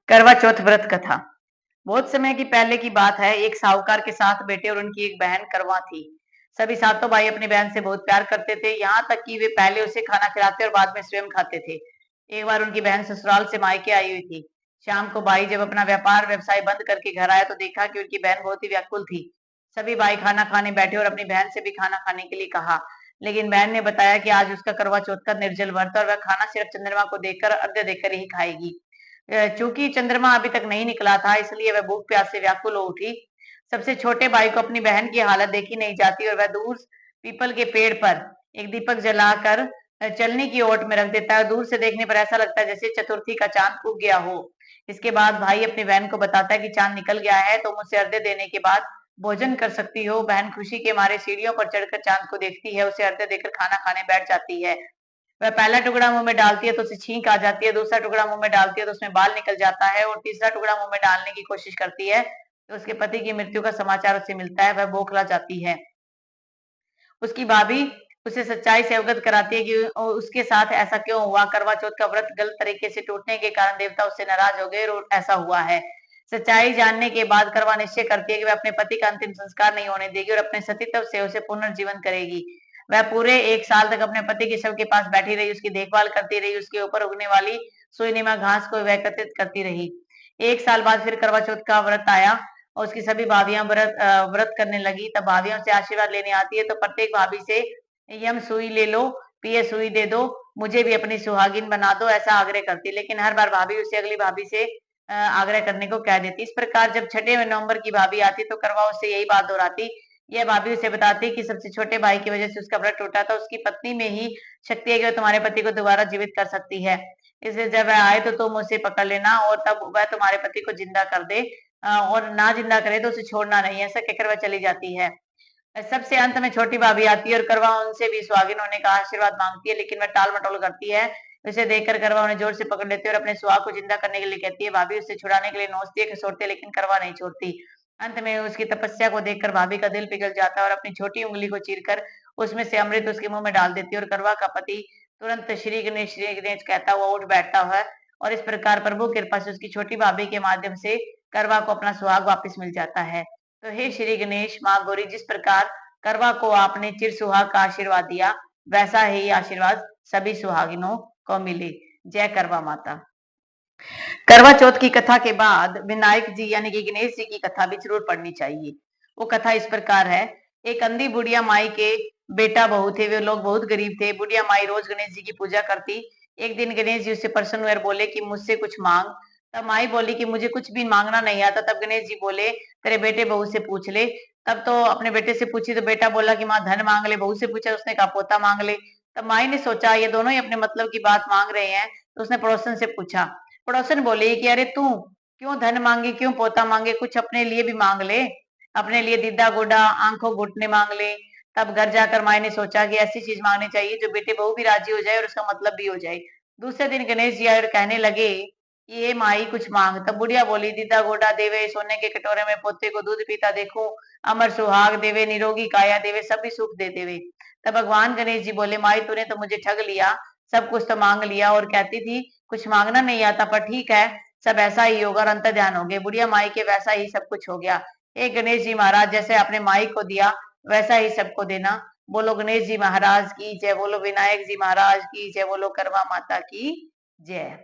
करवा चौथ व्रत कथा। बहुत समय की पहले की बात है। एक साहूकार के साथ बेटे और उनकी एक बहन करवा थी। सभी सातों भाई अपनी बहन से बहुत प्यार करते थे, यहाँ तक कि वे पहले उसे खाना खिलाते और बाद में स्वयं खाते थे। एक बार उनकी बहन ससुराल से मायके आई हुई थी। शाम को भाई जब अपना व्यापार व्यवसाय बंद करके घर आया तो देखा कि उनकी बहन बहुत ही व्याकुल थी। सभी भाई खाना खाने बैठे और अपनी बहन से भी खाना खाने के लिए कहा, लेकिन बहन ने बताया कि आज उसका करवा चौथ का निर्जल व्रत और वह खाना सिर्फ चंद्रमा को देखकर, अर्घ्य देकर ही खाएगी। चूंकि चंद्रमा अभी तक नहीं निकला था, इसलिए वह भूख प्यास से व्याकुल हो उठी। सबसे छोटे भाई को अपनी बहन की हालत देखी नहीं जाती और वह दूर पीपल के पेड़ पर एक दीपक जलाकर चलने की ओट में रख देता है। दूर से देखने पर ऐसा लगता है जैसे चतुर्थी का चांद उग गया हो। इसके बाद भाई अपनी बहन को बताता है कि चांद निकल गया है, तो मुझसे अर्घ्य देने के बाद भोजन कर सकती हो। बहन खुशी के मारे सीढ़ियों पर चढ़कर चांद को देखती है, उसे अर्घ्य देकर खाना खाने बैठ जाती है। वह पहला टुकड़ा मुंह में डालती है तो उसे छींक आ जाती है, दूसरा टुकड़ा मुंह में डालती है तो उसमें बाल निकल जाता है और तीसरा टुकड़ा मुंह में डालने की कोशिश करती है तो उसके पति की मृत्यु का समाचार उसे मिलता है। वह बौखला जाती है। उसकी भाभी उसे सच्चाई से अवगत कराती है कि उसके साथ ऐसा क्यों हुआ। करवा चौथ का व्रत गलत तरीके से टूटने के कारण देवता उससे नाराज हो गए और ऐसा हुआ है। सच्चाई जानने के बाद करवा निश्चय करती है कि वह अपने पति का अंतिम संस्कार नहीं होने देगी और अपने सतीत्व से उसे पुनर्जीवन करेगी। वह पूरे 1 साल तक अपने पति के शव के पास बैठी रही, उसकी देखभाल करती रही, उसके ऊपर उगने वाली सुईनुमा घास को वह एकत्रित करती रही। 1 साल बाद फिर करवा चौथ का व्रत आया और उसकी सभी भाभियां व्रत करने लगी। तब भाभियों से आशीर्वाद लेने आती है तो प्रत्येक भाभी से यम सुई ले लो, पिए सुई दे दो, मुझे भी अपनी सुहागिन बना दो, ऐसा आग्रह करती। लेकिन हर बार भाभी उसे अगली भाभी से आग्रह करने को कह देती। इस प्रकार जब छठे नवंबर की भाभी आती तो करवा उससे यही बात दोहराती। यह भाभी उसे बताती कि सबसे छोटे भाई की वजह से उसका व्रत टूटा था। उसकी पत्नी में ही शक्ति है कि वह तुम्हारे पति को दोबारा जीवित कर सकती है। इसलिए जब वह आए तो तुम उसे पकड़ लेना और तब वह तुम्हारे पति को जिंदा कर दे, और ना जिंदा करे तो उसे छोड़ना नहीं। ऐसा कहकर वह चली जाती है। सबसे अंत में छोटी भाभी आती है और करवा उनसे भी सुहागिन होने का आशीर्वाद मांगती है, लेकिन वह टाल मटोल करती है। उसे देखकर करवा उन्हें जोर से पकड़ लेती है और अपने सुहाग को जिंदा करने के लिए कहती है। भाभी उसे छुड़ाने के लिए नोचती है, खसोटती है, लेकिन करवा नहीं छोड़ती। अंत में उसकी तपस्या को देखकर भाभी का दिल पिघल जाता है और अपनी छोटी उंगली को चीरकर उसमें से अमृत उसके मुंह में डाल देती है और करवा का पति तुरंत श्री गणेश कहता हुआ उठ बैठता है। और इस प्रकार प्रभु की कृपा से उसकी छोटी भाभी के माध्यम से करवा को अपना सुहाग वापस मिल जाता है। तो हे श्री गणेश, माँ गौरी, जिस प्रकार करवा को आपने चिर सुहाग का आशीर्वाद दिया, वैसा ही आशीर्वाद सभी सुहागिनों को मिले। जय करवा माता। करवा चौथ की कथा के बाद विनायक जी यानी कि गणेश जी की कथा भी जरूर पढ़नी चाहिए। वो कथा इस प्रकार है। एक अंधी बुढ़िया माई के बेटा बहू थे। वे लोग बहुत गरीब थे। बुढ़िया माई रोज गणेश जी की पूजा करती। एक दिन गणेश जी उससे प्रसन्न हुए और बोले कि मुझसे कुछ मांग। तब माई बोली कि मुझे कुछ भी मांगना नहीं आता। तब गणेश जी बोले, तेरे बेटे बहू से पूछ ले। तब तो अपने बेटे से पूछी तो बेटा बोला कि माँ धन मांग ले। बहू से पूछा, उसने कहा पोता मांग ले। तब माई ने सोचा ये दोनों ही अपने मतलब की बात मांग रहे हैं, तो उसने पड़ोसन से पूछा। पड़ोसन बोली कि अरे तू क्यों धन मांगे, क्यों पोता मांगे, कुछ अपने लिए भी मांग ले। अपने लिए दीदा गोडा आंखों घुटने मांग ले। तब घर जाकर माई ने सोचा कि ऐसी चीज मांगनी चाहिए जो बेटे बहू भी राजी हो जाए और उसका मतलब भी हो जाए। दूसरे दिन गणेश जी आए और कहने लगे कि ये माई कुछ मांग। तब बुढ़िया बोली, दीदा गोडा देवे, सोने के कटोरे में पोते को दूध पीता देखूं, अमर सुहाग देवे, निरोगी काया देवे, सभी सुख दे देवे। तब भगवान गणेश जी बोले, माई तूने तो मुझे ठग लिया, सब कुछ तो मांग लिया और कहती थी कुछ मांगना नहीं आता, पर ठीक है, सब ऐसा ही होगा और अंतर ध्यान हो गए। बुढ़िया माई के वैसा ही सब कुछ हो गया। हे गणेश जी महाराज, जैसे आपने माई को दिया वैसा ही सबको देना। बोलो गणेश जी महाराज की जय, बोलो विनायक जी महाराज की जय, बोलो करवा माता की जय।